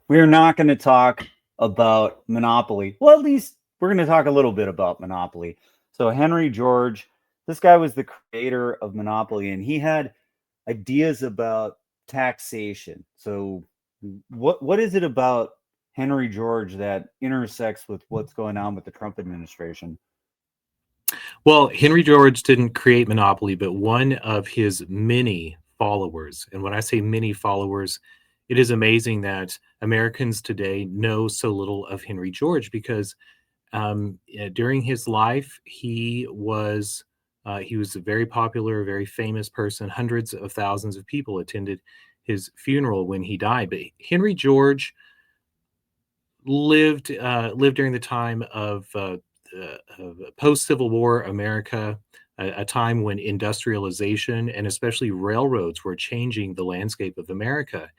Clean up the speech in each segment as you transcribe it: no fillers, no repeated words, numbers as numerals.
We're not going to talk about monopoly. Well, at least we're going to talk a little bit about monopoly. So Henry George, this guy was the creator of monopoly, and he had ideas about taxation. So what is it about Henry George that intersects with what's going on with the Trump administration? Well, Henry George didn't create monopoly, but one of his many followers. And when I say many followers, it is amazing that Americans today know so little of Henry George because during his life he was a very popular, very famous person. Hundreds of thousands of people attended his funeral when he died. But Henry George lived during the time of post Civil War America, a time when industrialization and especially railroads were changing the landscape of America,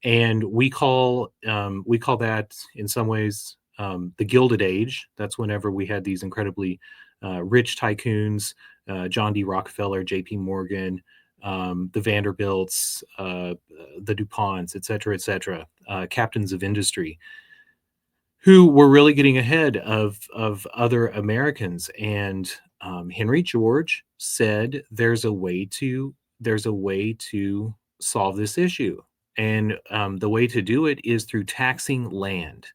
and we call that in some ways the Gilded Age. That's whenever we had these incredibly rich tycoons, John D. Rockefeller, J.P. Morgan, the Vanderbilts, the DuPonts, et cetera, captains of industry who were really getting ahead of other Americans. And Henry George said, there's a way to solve this issue, and the way to do it is through taxing land.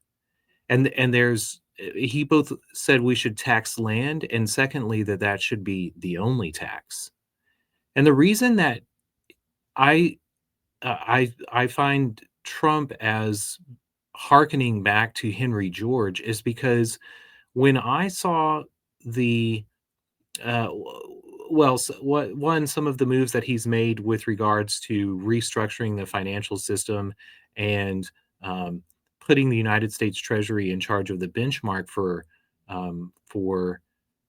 And there's he both said we should tax land, and secondly that should be the only tax. And the reason that I I find Trump as hearkening back to Henry George is because when I saw the well, what one some of the moves that he's made with regards to restructuring the financial system and um, putting the United States Treasury in charge of the benchmark um, for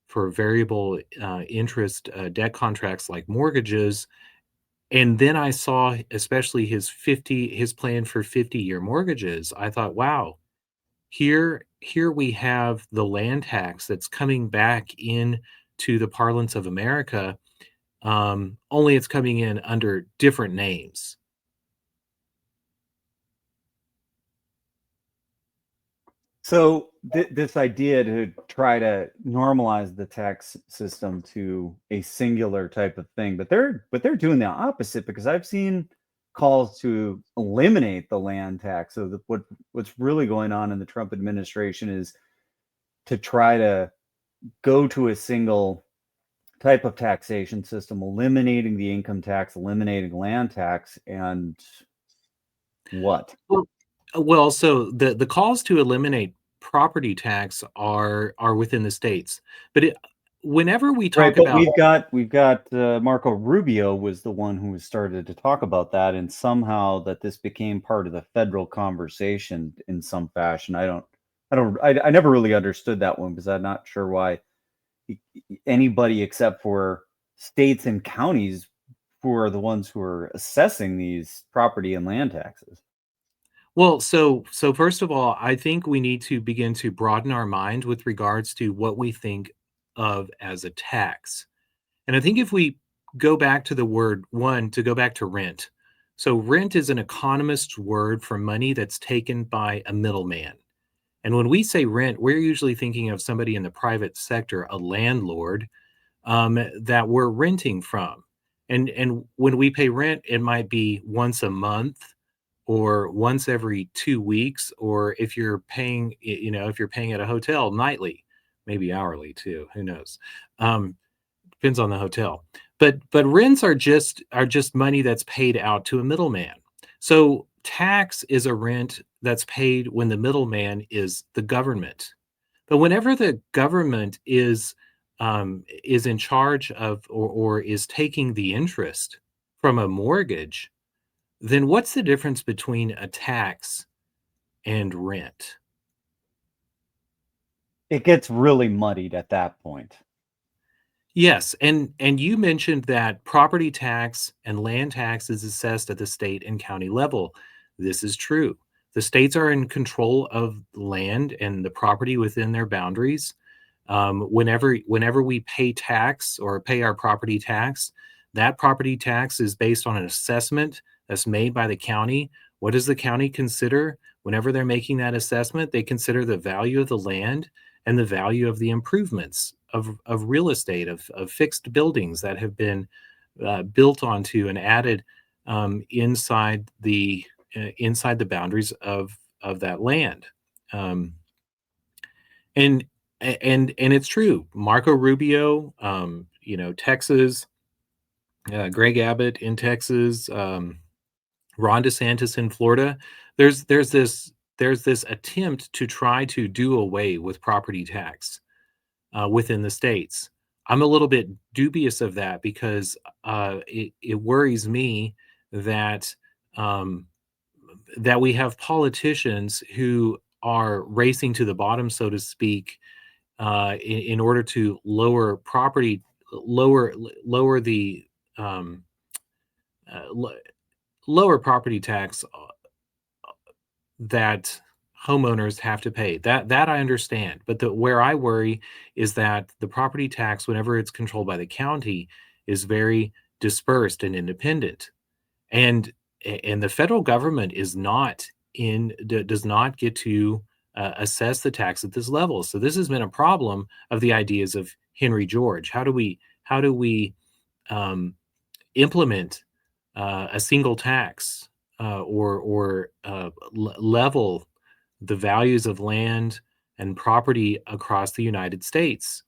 for variable interest debt contracts like mortgages, and then I saw especially his plan for 50-year mortgages. I thought, wow, here we have the land tax that's coming back in to the parlance of America, only it's coming in under different names. So this idea to try to normalize the tax system to a singular type of thing, but they're doing the opposite because I've seen calls to eliminate the land tax. So what's really going on in the Trump administration is to try to go to a single type of taxation system, eliminating the income tax, eliminating land tax, and what? Well, so the calls to eliminate property tax are within the states, but whenever we Right, talk but about we've got Marco Rubio was the one who started to talk about that, and somehow that this became part of the federal conversation in some fashion. I never really understood that one because I'm not sure why anybody except for states and counties who are the ones who are assessing these property and land taxes. well, so first of all, I think we need to begin to broaden our mind with regards to what we think of as a tax. And I think if we go back to the word one, to go back to rent. So rent is an economist's word for money that's taken by a middleman. And when we say rent, we're usually thinking of somebody in the private sector, a landlord, that we're renting from. And when we pay rent, it might be once a month or once every 2 weeks, or if you're paying, if you're paying at a hotel nightly, maybe hourly too. Who knows? Um, Depends on the hotel. But rents are just money that's paid out to a middleman. So tax is a rent that's paid when the middleman is the government. But whenever the government is in charge of, or is taking the interest from a mortgage, then what's the difference between a tax and rent? It gets really muddied at that point. Yes, and you mentioned that property tax and land tax is assessed at the state and county level. This is true. The states are in control of land and the property within their boundaries. Whenever we pay tax or pay our property tax, that property tax is based on an assessment that's made by the county, What does the county consider whenever they're making that assessment? They consider the value of the land and the value of the improvements of real estate, of fixed buildings that have been built onto and added inside the boundaries of that land. Um, and and it's true. Marco Rubio, Texas, Greg Abbott in Texas, Ron DeSantis in Florida. There's this attempt to try to do away with property tax within the states. I'm a little bit dubious of that because it worries me that um, that we have politicians who are racing to the bottom, so to speak, in order to lower the um, l- lower property tax that homeowners have to pay. That I understand, but where I worry is that the property tax, whenever it's controlled by the county, is very dispersed and independent, and and the federal government is not does not get to assess the tax at this level. So this has been a problem of the ideas of Henry George. How do we um, implement a single tax or level the values of land and property across the United States?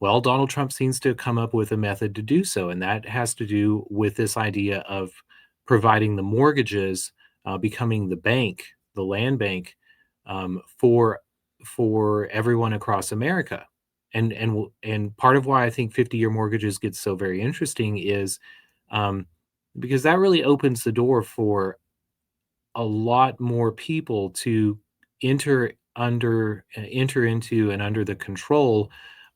Well, Donald Trump seems to have come up with a method to do so, and that has to do with this idea of providing the mortgages, becoming the bank, the land bank, for everyone across America. And part of why I think 50-year mortgages get so very interesting is um, because that really opens the door for a lot more people to enter into and under the control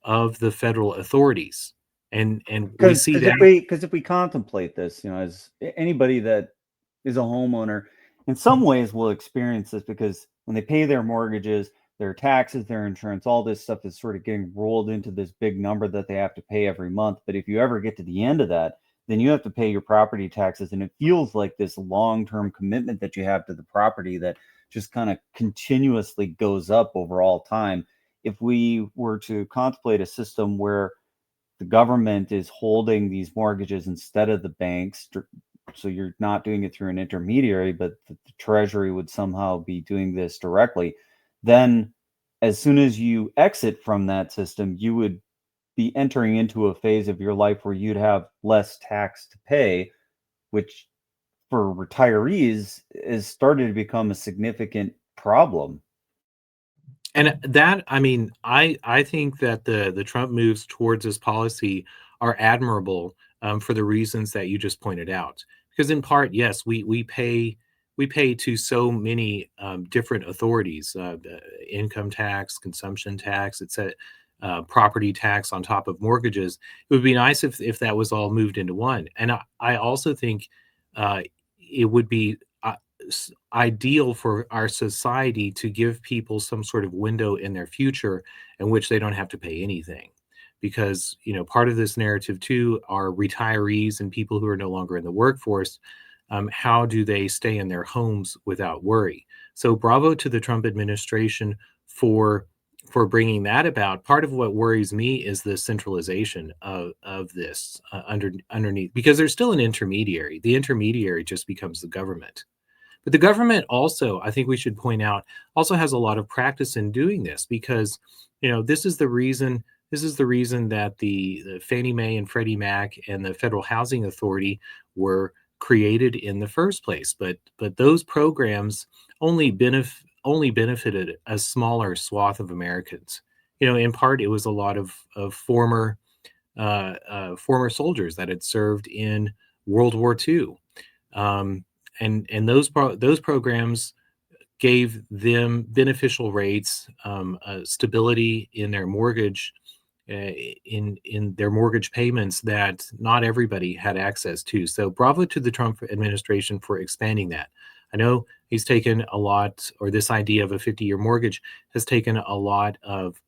of the federal authorities. And we Because see that. if we contemplate this, as anybody that is a homeowner, in some ways will experience this because when they pay their mortgages, their taxes, their insurance, all this stuff is sort of getting rolled into this big number that they have to pay every month. But if you ever get to the end of that, then you have to pay your property taxes, and it feels like this long-term commitment that you have to the property that just kind of continuously goes up over all time. If we were to contemplate a system where the government is holding these mortgages instead of the banks, so you're not doing it through an intermediary, but the treasury would somehow be doing this directly, then as soon as you exit from that system, you would be entering into a phase of your life where you'd have less tax to pay, which for retirees is starting to become a significant problem. And that, I mean, I think that the Trump moves towards this policy are admirable for the reasons that you just pointed out. Because in part, yes, we pay to so many different authorities: the income tax, consumption tax, etc., property tax on top of mortgages. It would be nice if that was all moved into one. And I also think uh, it would be ideal for our society to give people some sort of window in their future in which they don't have to pay anything, because part of this narrative too are retirees and people who are no longer in the workforce. How do they stay in their homes without worry? So bravo to the Trump administration for bringing that about. Part of what worries me is the centralization of this underneath, because there's still an intermediary. The intermediary just becomes the government. But the government also, I think we should point out, also has a lot of practice in doing this, because, this is the reason. This is the reason that the Fannie Mae and Freddie Mac and the Federal Housing Authority were created in the first place. But those programs only benefited a smaller swath of Americans. In part, it was a lot of former soldiers that had served in World War II. Um, and those programs gave them beneficial rates, stability in their mortgage, in their mortgage payments that not everybody had access to. So bravo to the Trump administration for expanding that. I know he's taken a lot, or this idea of a 50-year mortgage has taken a lot of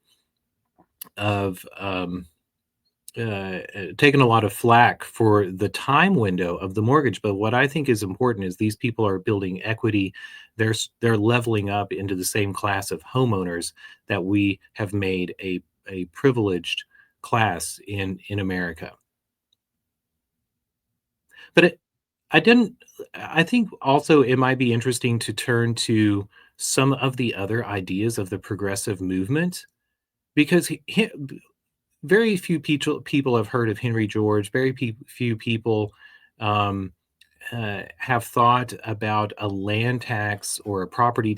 taken a lot of flack for the time window of the mortgage. But what I think is important is these people are building equity. They're leveling up into the same class of homeowners that we have made a privileged class in America. But I didn't. I think also it might be interesting to turn to some of the other ideas of the progressive movement because very few people have heard of Henry George. Very few people um, have thought about a land tax or a property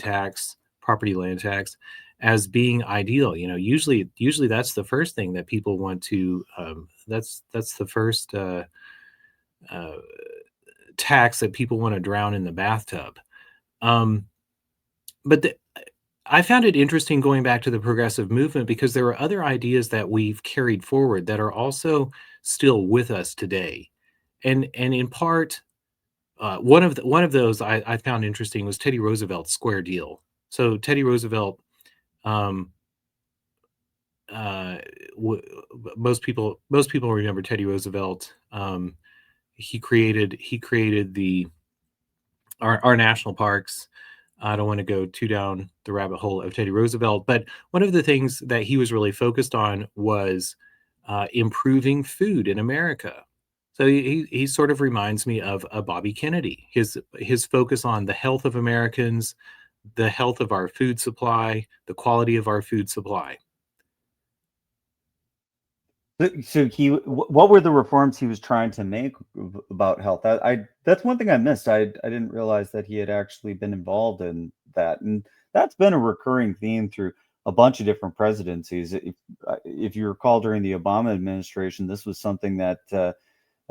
land tax, as being ideal. Usually that's the first thing that people want to. That's the first uh, tax that people want to drown in the bathtub. Um, but I found it interesting going back to the progressive movement because there are other ideas that we've carried forward that are also still with us today, and in part, one of those I found interesting was Teddy Roosevelt's Square Deal. So Teddy Roosevelt, um, uh, w- most people remember Teddy Roosevelt. He created the our national parks. I don't want to go too down the rabbit hole of Teddy Roosevelt, but one of the things that he was really focused on was improving food in America. So he sort of reminds me of a Bobby Kennedy. His focus on the health of Americans, the health of our food supply, the quality of our food supply. So what were the reforms he was trying to make about health? That's one thing I missed. I didn't realize that he had actually been involved in that, and that's been a recurring theme through a bunch of different presidencies. If you recall, during the Obama administration, this was something that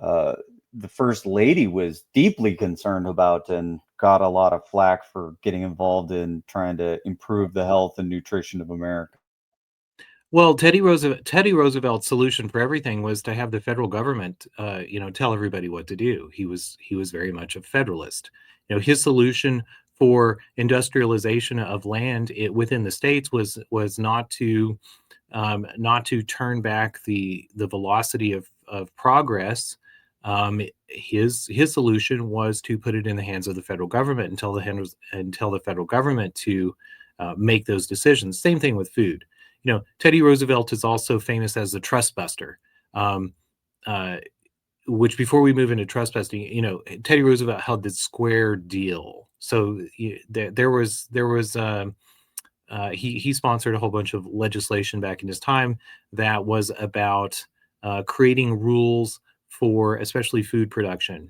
uh, the first lady was deeply concerned about and got a lot of flack for getting involved in trying to improve the health and nutrition of America. Well, Teddy Roosevelt's solution for everything was to have the federal government, tell everybody what to do. He was very much a federalist. His solution for industrialization of land within the states was not to turn back the velocity of progress. His solution was to put it in the hands of the federal government until the federal government to make those decisions. Same thing with food. Teddy Roosevelt is also famous as the trust buster. Um, uh, which before we move into trust busting, Teddy Roosevelt held this square deal. So he sponsored a whole bunch of legislation back in his time that was about creating rules for especially food production.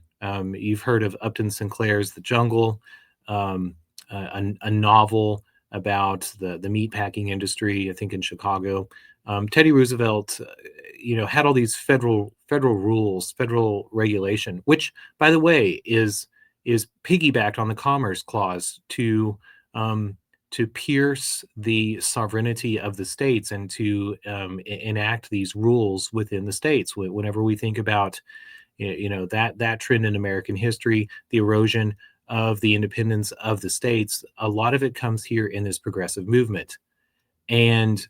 You've heard of Upton Sinclair's The Jungle, um, a novel about the meatpacking industry, I think in Chicago. Teddy Roosevelt, had all these federal rules, federal regulation, which, by the way, is piggybacked on the Commerce Clause um, to pierce the sovereignty of the states and to enact these rules within the states. Whenever we think about that trend in American history, the erosion of the independence of the states, a lot of it comes here in this progressive movement, and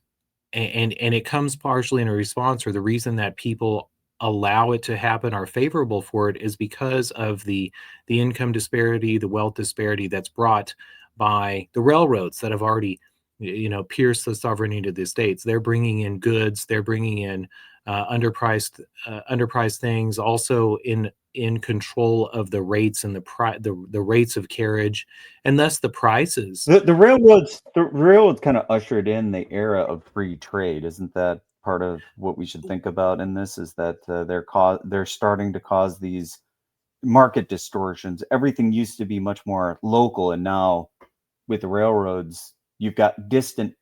and it comes partially in a response, or the reason that people allow it to happen, are favorable for it, is because of the income disparity, the wealth disparity that's brought by the railroads that have already pierced the sovereignty of the states. They're bringing in goods, they're bringing in underpriced things, also in control of the rates and the rates of carriage, and thus the prices. The railroads kind of ushered in the era of free trade. Isn't that part of what we should think about in this? Is that they're starting to cause these market distortions. Everything used to be much more local, and now with the railroads, you've got distant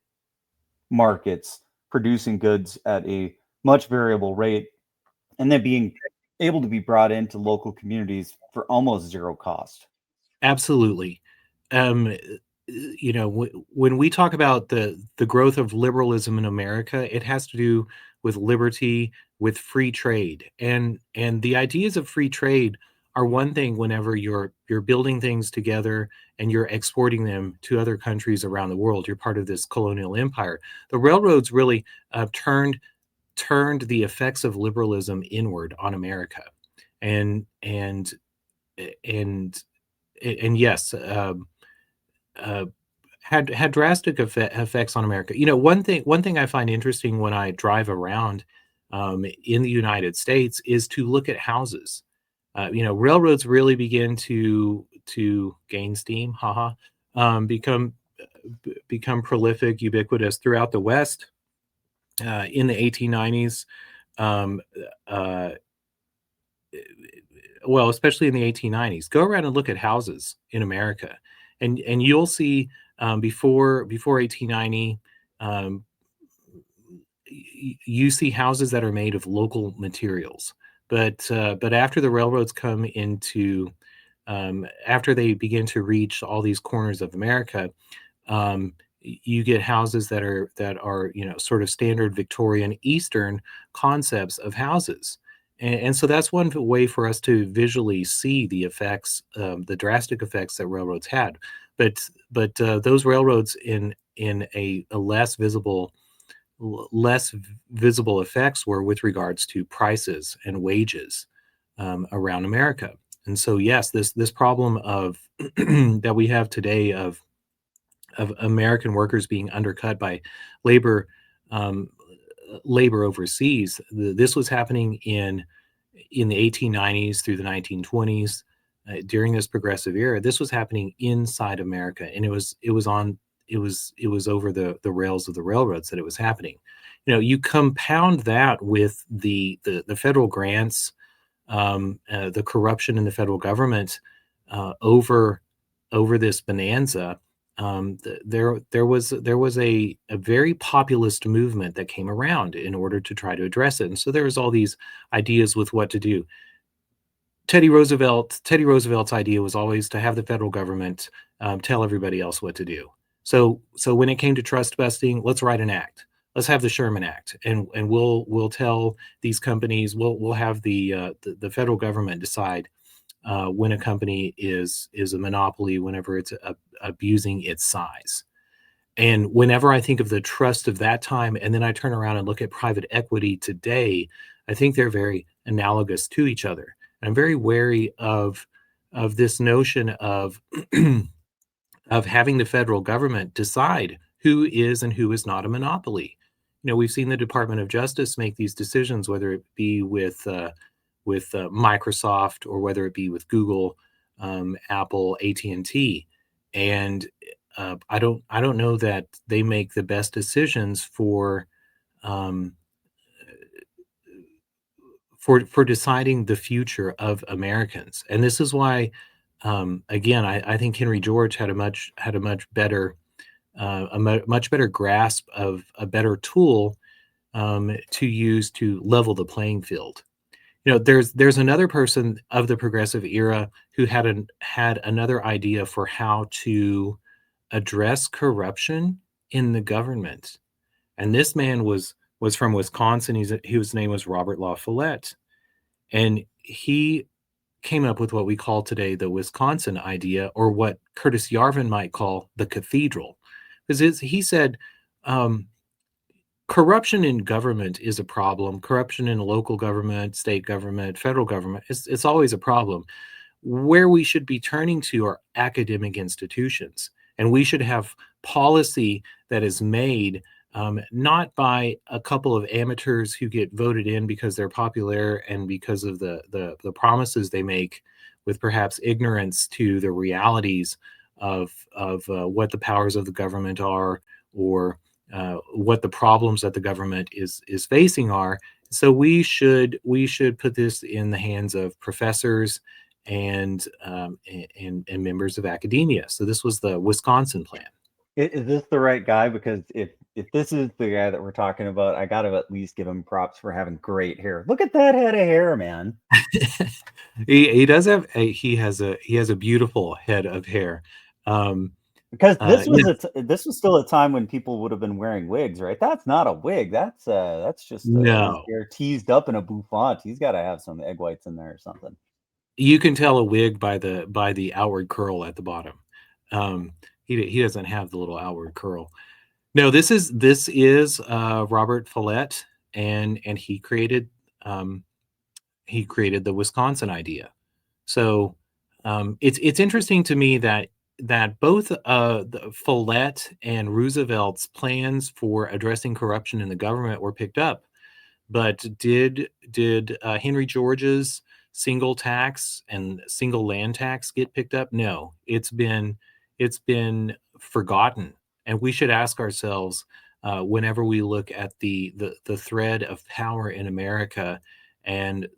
markets producing goods at a much variable rate, and then being able to be brought into local communities for almost zero cost. Absolutely. When we talk about the growth of liberalism in America, it has to do with liberty, with free trade, and the ideas of free trade are one thing whenever you're building things together and you're exporting them to other countries around the world. You're part of this colonial empire. The railroads really turned turned the effects of liberalism inward on America, and and and and yes, uh, had drastic effects on America. One thing I find interesting when I drive around in the United States is to look at houses. Railroads really begin to gain steam, haha, become become prolific, ubiquitous throughout the West in the 1890s. Um, uh, well, especially in the 1890s. Go around and look at houses in America, and you'll see before 1890, um, you see houses that are made of local materials. But after the railroads come into after they begin to reach all these corners of America, you get houses that are sort of standard Victorian Eastern concepts of houses, and so that's one way for us to visually see the effects, the drastic effects that railroads had. But those railroads in a less visible effects were with regards to prices and wages around America. And so yes, this problem of that we have today of American workers being undercut by labor um, labor overseas. This was happening in the 1890s through the 1920s. During this progressive era, this was happening inside America, and it was over the rails of the railroads that it was happening. You compound that with the federal grants, the corruption in the federal government over this bonanza. There was a very populist movement that came around in order to try to address it, and so there was all these ideas with what to do. Teddy Roosevelt's idea was always to have the federal government tell everybody else what to do. So when it came to trust busting, let's write an act. Let's have the Sherman Act, and we'll tell these companies, we'll have the federal government decide when a company is a monopoly, whenever it's abusing its size. And whenever I think of the trust of that time, and then I turn around and look at private equity today, I think they're very analogous to each other. And I'm very wary of this notion of of having the federal government decide who is and who is not a monopoly. We've seen the Department of Justice make these decisions, whether it be with Microsoft, or whether it be with Google, Apple, AT&T, and I don't know that they make the best decisions um, for deciding the future of Americans. And this is why, again, I think Henry George had a much better much better grasp of a better tool to use to level the playing field. There's another person of the progressive era who had another idea for how to address corruption in the government, and this man was from Wisconsin. His name was Robert Law Follette, and he came up with what we call today the Wisconsin idea, or what Curtis Yarvin might call the cathedral, because he said, um, corruption in government is a problem. Corruption in local government, state government, federal government, it's always a problem. Where we should be turning to are academic institutions, and we should have policy that is made not by a couple of amateurs who get voted in because they're popular and because of the promises they make, with perhaps ignorance to the realities of what the powers of the government are, or what the problems that the government is facing are. So we should put this in the hands of professors and members of academia. So this was the Wisconsin plan. Is this the right guy? Because if this is the guy that we're talking about, I got to at least give him props for having great hair. Look at that head of hair, man. He does have he has a beautiful head of hair. Um, Because yeah, this was still a time when people would have been wearing wigs, right? That's not a wig. That's just his no, hair teased up in a bouffant. He's got to have some egg whites in there or something. you can tell a wig by the outward curl at the bottom. He doesn't have the little outward curl. No, this is Robert Follette, and um, he created the Wisconsin idea. So it's interesting to me that both the Follette and Roosevelt's plans for addressing corruption in the government were picked up, but did Henry George's single tax and single land tax get picked up? No, it's been forgotten, and we should ask ourselves whenever we look at the thread of power in America and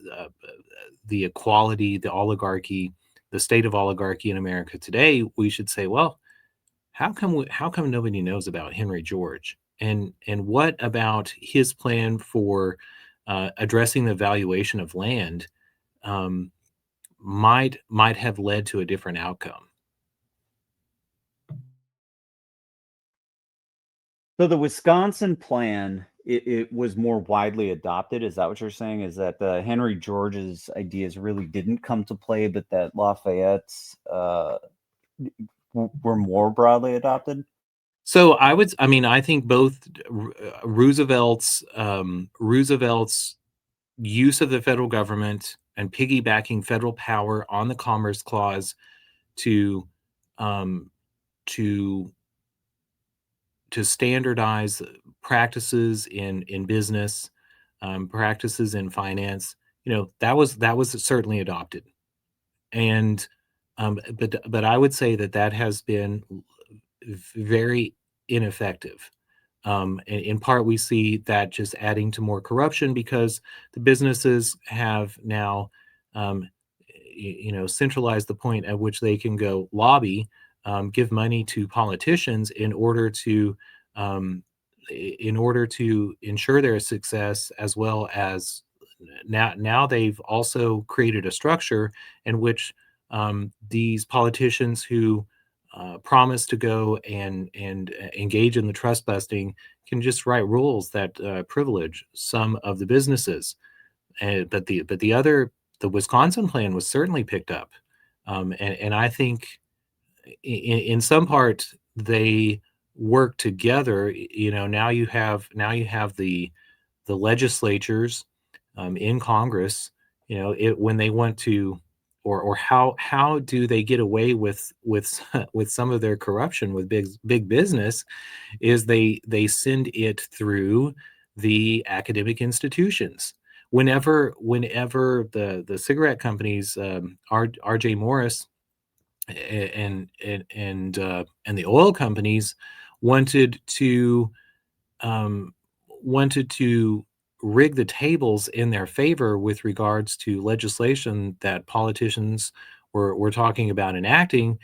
the equality, the oligarchy, the state of oligarchy in America today, we should say, well, how come nobody knows about Henry George? And what about his plan for addressing the valuation of land um, might have led to a different outcome? So the Wisconsin plan, it was more widely adopted. Is that what you're saying? Is that the Henry George's ideas really didn't come to play, but that Lafayette's were more broadly adopted? So I mean, I think both Roosevelt's use of the federal government and piggybacking federal power on the Commerce Clause to um, to to standardize practices in business, practices in finance. That was certainly adopted, and but I would say that has been very ineffective. In part, we see that just adding to more corruption because the businesses have now, um, centralized the point at which they can go lobby, give money to politicians um, in order to ensure their success, as well as now they've also created a structure in which these politicians who promise to go and engage in the trust busting can just write rules that privilege some of the businesses. But the Wisconsin plan was certainly picked up, and I think in some part they work together. Now you have the legislatures in Congress, it when they want to, or how do they get away with with some of their corruption with big business, is they send it through the academic institutions. Whenever the cigarette companies, R.J. Morris and the oil companies wanted to um, wanted to rig the tables in their favor with regards to legislation that politicians were talking about enacting.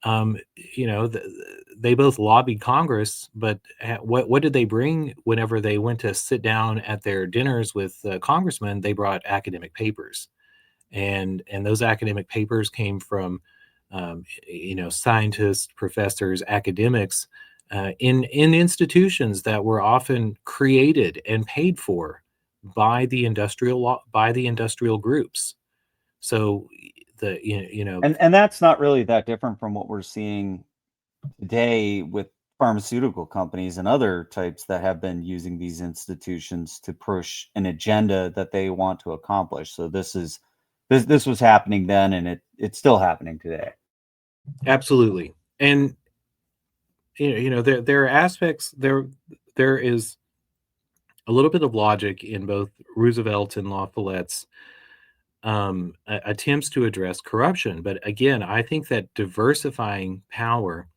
They both lobbied Congress, but what did they bring whenever they went to sit down at their dinners with congressmen? They brought academic papers, and those academic papers came from scientists, professors, academics in institutions that were often created and paid for by the industrial groups. So the you know And that's not really that different from what we're seeing today with pharmaceutical companies and other types that have been using these institutions to push an agenda that they want to accomplish. So this was happening then, and it's still happening today. Absolutely. And there are aspects there is a little bit of logic in both Roosevelt and La Follette's attempts to address corruption. But again, I think that diversifying power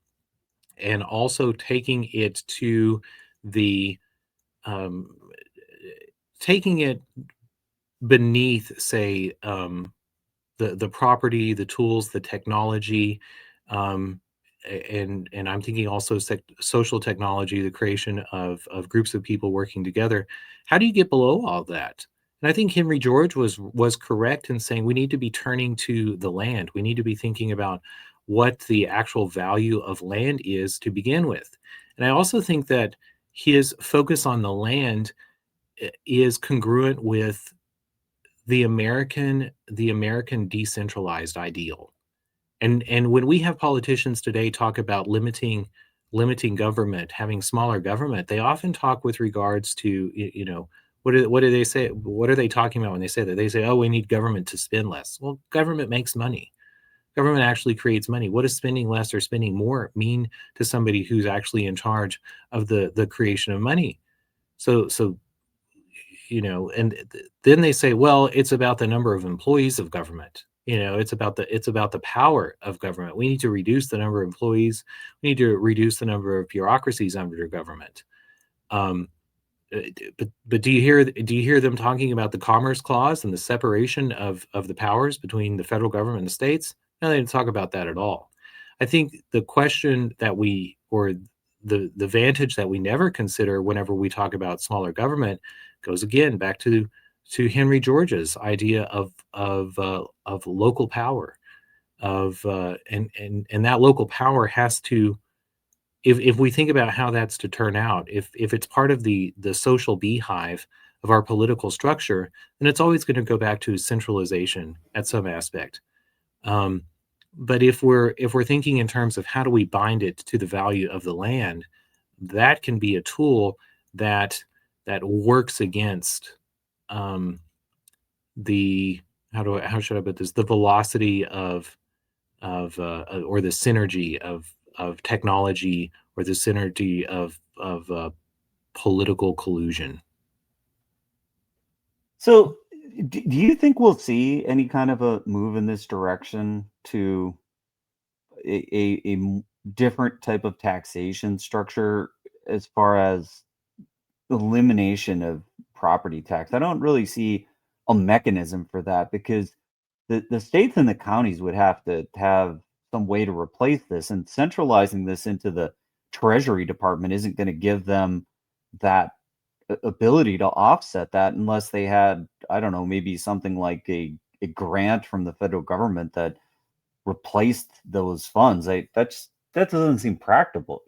and also taking it to the um, taking it beneath, say, the property, the tools, the technology, um, and I'm thinking also social technology, the creation of groups of people working together. How do you get below all that? And I think Henry George was correct in saying we need to be turning to the land. We need to be thinking about what the actual value of land is to begin with. And I also think that his focus on the land is congruent with the American decentralized ideal. And when we have politicians today talk about limiting government, having smaller government, they often talk with regards to What do they say? What are they talking about when they say that? They say, "Oh, we need government to spend less." Well, government makes money. Government actually creates money. What does spending less or spending more mean to somebody who's actually in charge of the creation of money? So and then they say, well, it's about the number of employees of government. It's about the power of government. We need to reduce the number of employees. We need to reduce the number of bureaucracies under government. Um, but do you hear them talking about the Commerce Clause and the separation of the powers between the federal government and the states? No, they didn't talk about that at all. I think the question that we or the vantage that we never consider whenever we talk about smaller government goes again back to Henry George's idea of local power and that local power has to if we think about how that's to turn out, if it's part of the social beehive of our political structure, then it's always going to go back to centralization at some aspect. Um, but if we're thinking in terms of how do we bind it to the value of the land, that can be a tool that that works against um, the how should I put this, the velocity of or the synergy of technology or the synergy of political collusion. So, do you think we'll see any kind of a move in this direction to different type of taxation structure as far as elimination of property tax? I don't really see a mechanism for that because the states and the counties would have to have some way to replace this, and centralizing this into the Treasury Department isn't going to give them that ability to offset that unless they had, I don't know, maybe something like a grant from the federal government that replaced those funds. That doesn't seem practical.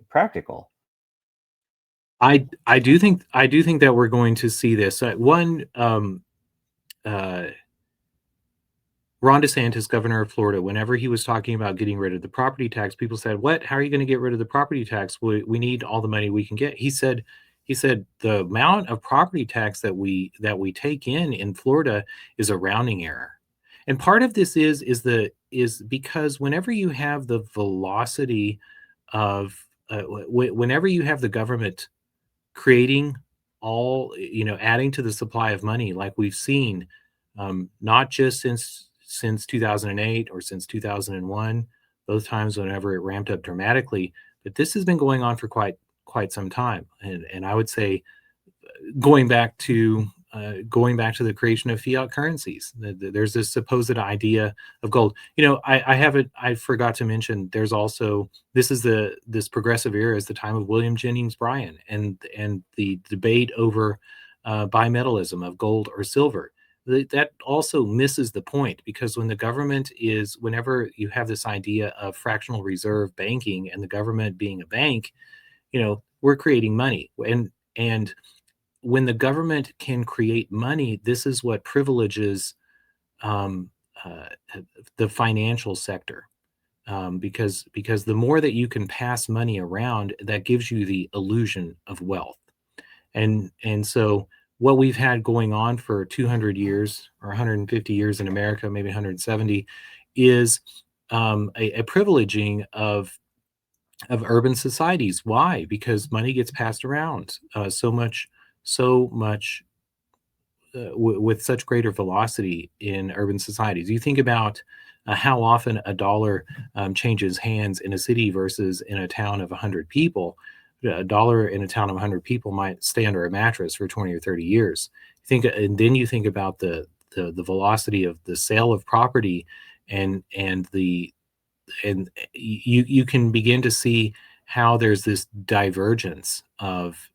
I do think that we're going to see this. Uh, Ron DeSantis, governor of Florida, whenever he was talking about getting rid of the property tax, people said, "What? How are you going to get rid of the property tax? We need all the money we can get." He said the amount of property tax that we take in Florida is a rounding error. And part of this is because whenever you have the velocity of whenever you have the government creating adding to the supply of money like we've seen, not just since 2008 or since 2001, both times whenever it ramped up dramatically, but this has been going on for quite some time. And I would say going back to the creation of fiat currencies. There's this supposed idea of gold. I forgot to mention. There's also this progressive era is the time of William Jennings Bryan and the debate over bimetallism of gold or silver. That also misses the point because whenever you have this idea of fractional reserve banking and the government being a bank, we're creating money and when the government can create money, this is what privileges um, uh, the financial sector because the more that you can pass money around, that gives you the illusion of wealth. And so what we've had going on for 200 years or 150 years in America, maybe 170, is a privileging of urban societies. Why? Because money gets passed around so much with such greater velocity in urban societies. You think about how often a dollar changes hands in a city versus in a town of 100 people. A dollar in a town of 100 people might stay under a mattress for 20 or 30 years. And then you think about the velocity of the sale of property and you can begin to see how there's this divergence of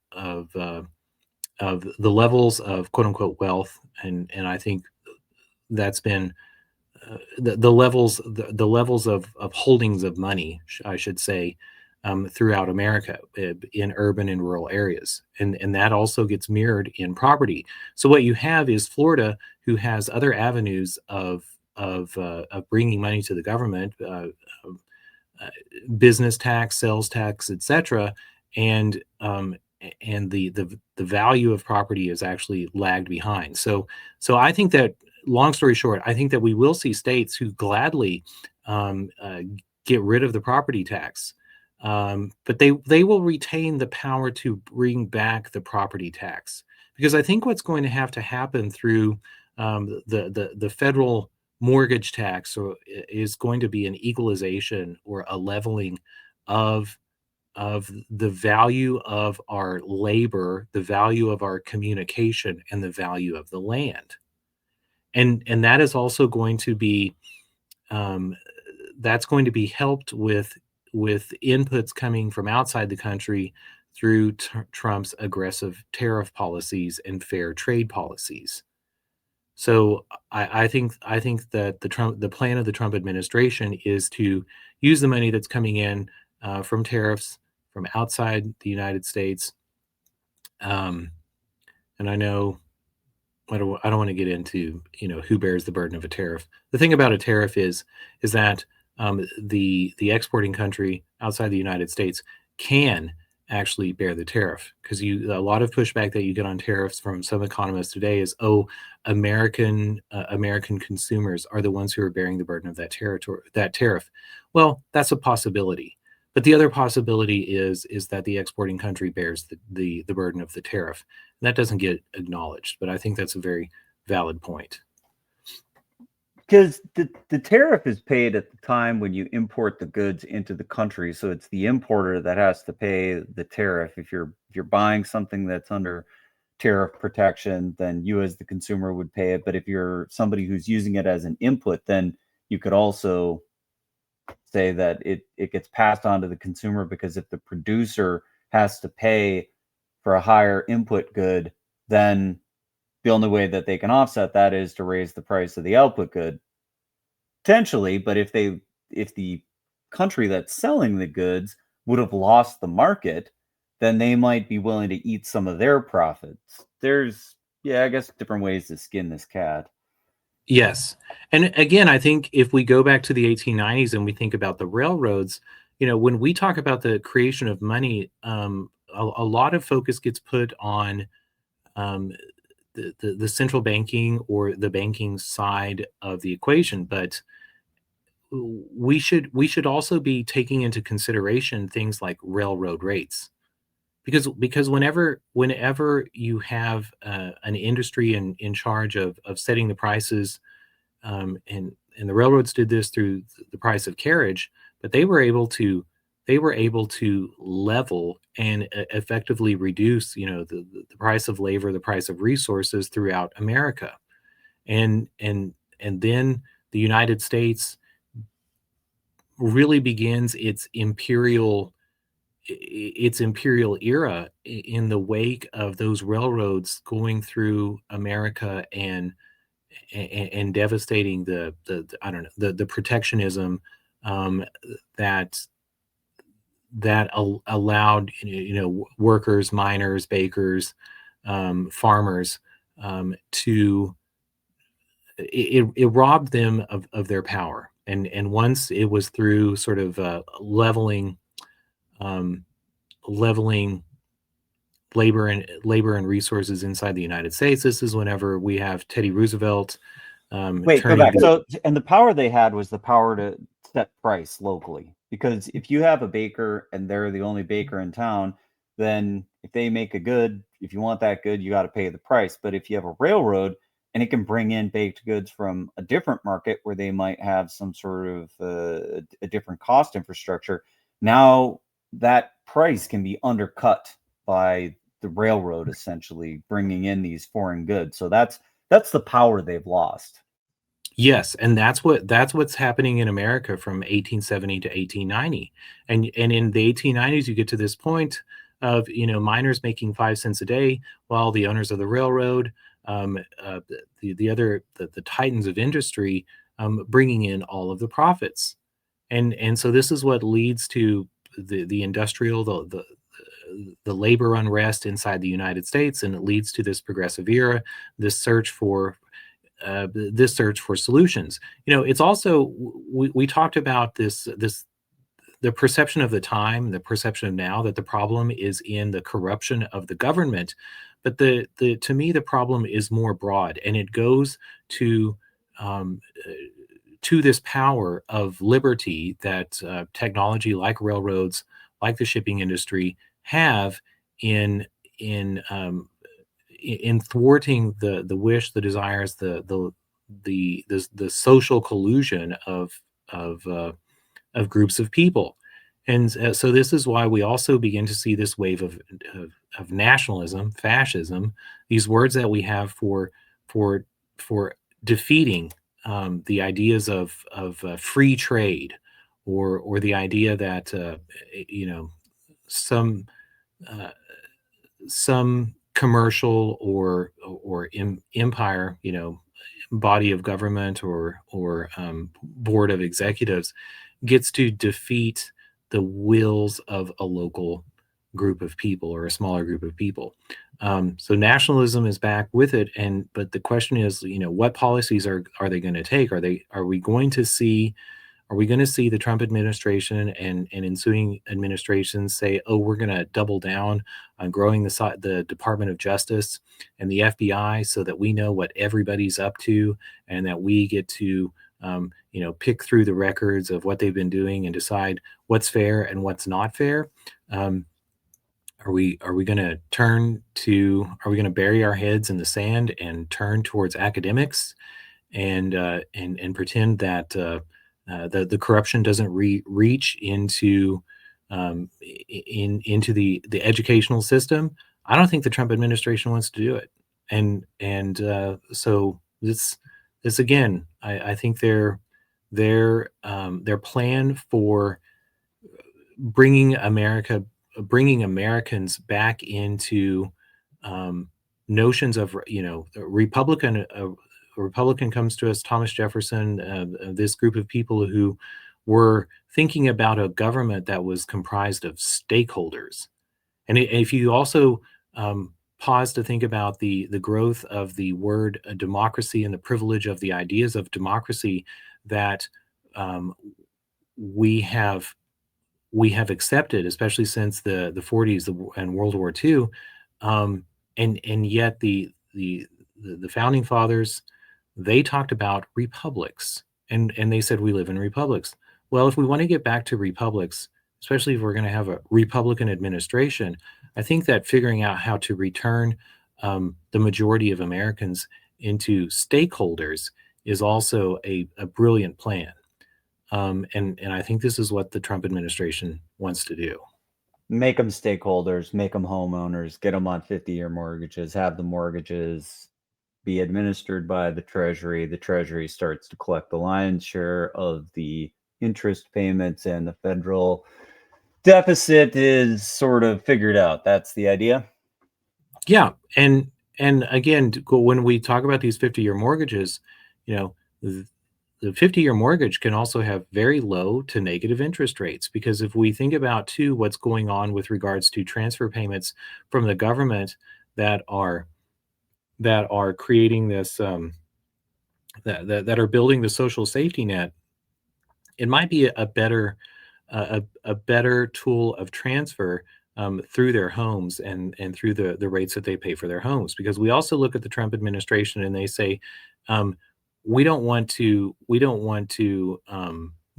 the levels of quote unquote wealth, and I think that's been the levels of holdings of money, I should say, throughout America in urban and rural areas, and that also gets mirrored in property. So what you have is Florida, who has other avenues of bringing money to the government, business tax, sales tax, etc., and and the value of property is actually lagged behind. So I think that, long story short, I think that we will see states who gladly um, uh, get rid of the property tax, but they will retain the power to bring back the property tax, because I think what's going to have to happen through the federal mortgage tax is going to be an equalization or a leveling of the value of our labor, the value of our communication, and the value of the land. And that is also going to be um, that's going to be helped with inputs coming from outside the country through Trump's aggressive tariff policies and fair trade policies. So I think that the plan of the Trump administration is to use the money that's coming in from tariffs from outside the United States. Um, and I know I don't want to get into who bears the burden of a tariff. The thing about a tariff is that the exporting country outside the United States can actually bear the tariff, because a lot of pushback that you get on tariffs from some economists today is, oh, American consumers are the ones who are bearing the burden of that tariff. Well, that's a possibility. But the other possibility is that the exporting country bears the burden of the tariff. And that doesn't get acknowledged, but I think that's a very valid point. Because the tariff is paid at the time when you import the goods into the country, so it's the importer that has to pay the tariff. If you're buying something that's under tariff protection, then you as the consumer would pay it. But if you're somebody who's using it as an input, then you could also say that it gets passed on to the consumer, because if the producer has to pay for a higher input good, then the only way that they can offset that is to raise the price of the output good, potentially. But if the country that's selling the goods would have lost the market, then they might be willing to eat some of their profits. There's, yeah, I guess, different ways to skin this cat. Yes. And again, I think if we go back to the 1890s and we think about the railroads, when we talk about the creation of money, a lot of focus gets put on um, the central banking or the banking side of the equation. But we should also be taking into consideration things like railroad rates, because whenever you have an industry in charge of setting the prices, and the railroads did this through the price of carriage, but they were able to level and effectively reduce the price of labor, the price of resources throughout America. And then the United States really begins its imperial era in the wake of those railroads going through America and devastating the I don't know, the protectionism um, that allowed workers, miners, bakers, farmers, to it robbed them of their power. And once it was through sort of um, leveling labor and resources inside the United States. This is whenever we have Teddy Roosevelt Wait, go turning back. So, and the power they had was the power to set price locally. Because if you have a baker and they're the only baker in town, then if they make a good, if you want that good, you got to pay the price. But if you have a railroad and it can bring in baked goods from a different market where they might have some sort of a different cost infrastructure, now that price can be undercut by the railroad essentially bringing in these foreign goods. So that's the power they've lost. Yes, and that's what's happening in America from 1870 to 1890. And in the 1890s, you get to this point of miners making 5 cents a day, while the owners of the railroad, the titans of industry, bringing in all of the profits. And so this is what leads to the industrial the labor unrest inside the United States, and it leads to this progressive era, this search for solutions. It's also, we talked about this the perception of the time, the perception of now, that the problem is in the corruption of the government. But to me, the problem is more broad, and it goes to um, uh, to this power of liberty that technology, like railroads, like the shipping industry, have in in um, in thwarting the wish, the desires, the social collusion of uh, of groups of people. And so this is why we also begin to see this wave of nationalism, fascism, these words that we have for for defeating the ideas of free trade, or the idea that you know some uh, some commercial or empire, body of government or board of executives gets to defeat the wills of a local group of people or a smaller group of people. So nationalism is back with it, and but the question is, what policies are they going to take? Are we going to see the Trump administration and ensuing administrations say, "Oh, we're going to double down on growing the Department of Justice and the FBI so that we know what everybody's up to and that we get to, pick through the records of what they've been doing and decide what's fair and what's not fair"? Um, are we going to bury our heads in the sand and turn towards academics and pretend that the corruption doesn't reach into into the educational system? I don't think the Trump administration wants to do it, so this again, I think their plan for bringing bringing Americans back into notions of, a Republican comes to us, Thomas Jefferson, this group of people who were thinking about a government that was comprised of stakeholders. And if you also pause to think about the growth of the word democracy and the privilege of the ideas of democracy that um, we have we have accepted, especially since the 40s and World War II, and yet the founding fathers, they talked about republics, and they said we live in republics. Well, if we want to get back to republics, especially if we're going to have a Republican administration, I think that figuring out how to return the majority of Americans into stakeholders is also a brilliant plan. And I think this is what the Trump administration wants to do. Make them stakeholders, make them homeowners, get them on 50-year mortgages, have the mortgages be administered by the Treasury. The Treasury starts to collect the lion's share of the interest payments, and the federal deficit is sort of figured out. That's the idea. Yeah, and again, when we talk about these 50-year mortgages, you know, the 50-year mortgage can also have very low to negative interest rates, because if we think about too what's going on with regards to transfer payments from the government that are creating this that are building the social safety net, it might be a better tool of transfer through their homes and through the rates that they pay for their homes. Because we also look at the Trump administration and they say, um, we don't want to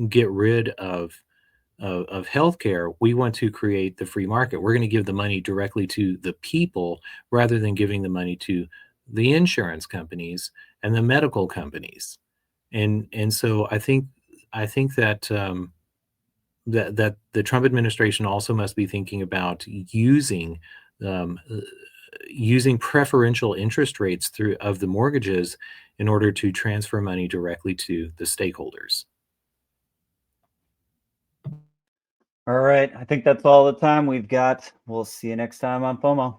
get rid of healthcare. We want to create the free market. We're going to give the money directly to the people rather than giving the money to the insurance companies and the medical companies. And so I think that that the Trump administration also must be thinking about um, uh, using preferential interest rates through of the mortgages in order to transfer money directly to the stakeholders. All right. I think that's all the time we've got. We'll see you next time on FOMO.